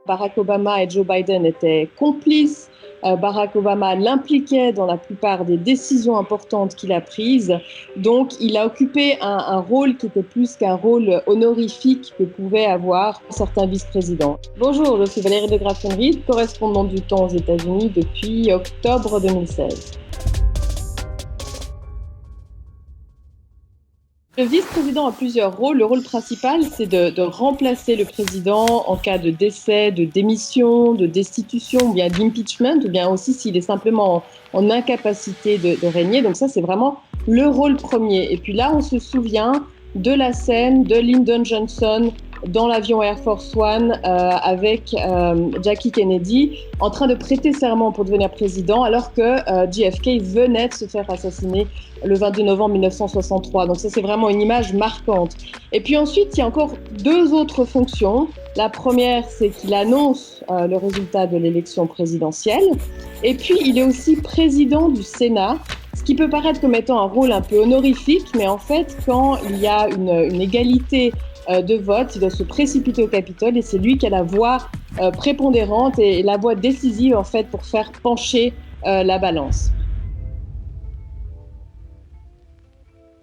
Barack Obama et Joe Biden étaient complices. Barack Obama l'impliquait dans la plupart des décisions importantes qu'il a prises. Donc, il a occupé un rôle qui était plus qu'un rôle honorifique que pouvaient avoir certains vice-présidents. Bonjour, je suis Valérie de Graffenried, correspondante du Temps aux États-Unis depuis octobre 2016. Le vice-président a plusieurs rôles. Le rôle principal, c'est de remplacer le président en cas de décès, de démission, de destitution, ou bien d'impeachment, ou bien aussi s'il est simplement en incapacité de régner. Donc ça, c'est vraiment le rôle premier. Et puis là, on se souvient de la scène de Lyndon Johnson dans l'avion Air Force One avec Jackie Kennedy, en train de prêter serment pour devenir président, alors que JFK venait de se faire assassiner le 22 novembre 1963. Donc ça, c'est vraiment une image marquante. Et puis ensuite, il y a encore deux autres fonctions. La première, c'est qu'il annonce le résultat de l'élection présidentielle. Et puis, il est aussi président du Sénat, ce qui peut paraître comme étant un rôle un peu honorifique, mais en fait, quand il y a une égalité de vote, il doit se précipiter au Capitole et c'est lui qui a la voix prépondérante et la voix décisive en fait pour faire pencher la balance.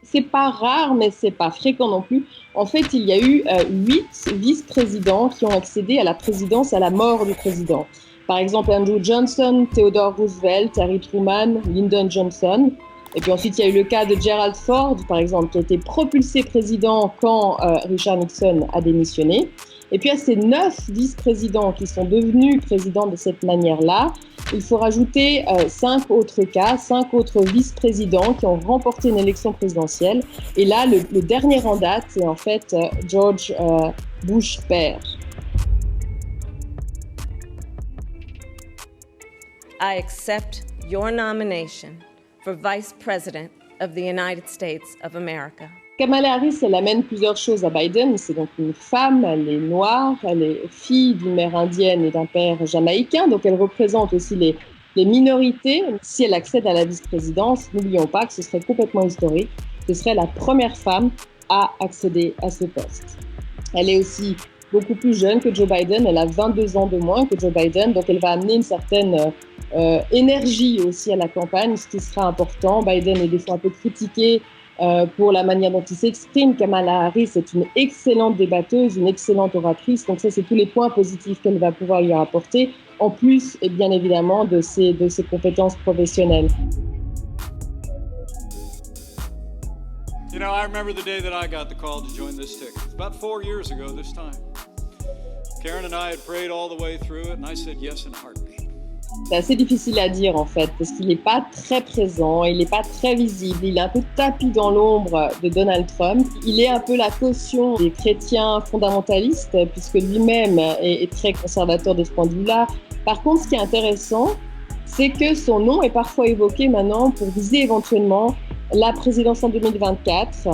C'est pas rare, mais c'est pas fréquent non plus. En fait, il y a eu 8 vice-présidents qui ont accédé à la présidence à la mort du président. Par exemple, Andrew Johnson, Theodore Roosevelt, Harry Truman, Lyndon Johnson. Et puis ensuite, il y a eu le cas de Gerald Ford, par exemple, qui a été propulsé président quand Richard Nixon a démissionné. Et puis à ces 9 vice-présidents qui sont devenus présidents de cette manière-là, il faut rajouter 5 autres cas, 5 autres vice-présidents qui ont remporté une élection présidentielle. Et là, le dernier en date, c'est en fait George Bush père. I accept your nomination for Vice President of the United States of America. Kamala Harris, elle amène plusieurs choses à Biden. C'est donc une femme, elle est noire, elle est fille d'une mère indienne et d'un père jamaïcain, donc elle représente aussi les minorités. Si elle accède à la vice-présidence, n'oublions pas que ce serait complètement historique. Ce serait la première femme à accéder à ce poste. Elle est aussi beaucoup plus jeune que Joe Biden, elle a 22 ans de moins que Joe Biden, donc elle va amener une certaine énergie aussi à la campagne, ce qui sera important. Biden est des fois un peu critiqué pour la manière dont il s'exprime. Kamala Harris est une excellente débatteuse, une excellente oratrice, donc ça c'est tous les points positifs qu'elle va pouvoir lui apporter, en plus et bien évidemment de ses compétences professionnelles. You know, I remember the day that I got the call to join this ticket. It's about 4 years ago this time. Karen and I had prayed all the way through it, and I said yes in a heartbeat. C'est assez difficile à dire en fait, parce qu'il n'est pas très présent, il n'est pas très visible, il est un peu tapis dans l'ombre de Donald Trump. Il est un peu la caution des chrétiens fondamentalistes, puisque lui-même est très conservateur de ce point de vue-là. Par contre, ce qui est intéressant, c'est que son nom est parfois évoqué maintenant pour viser éventuellement la présidence en 2024.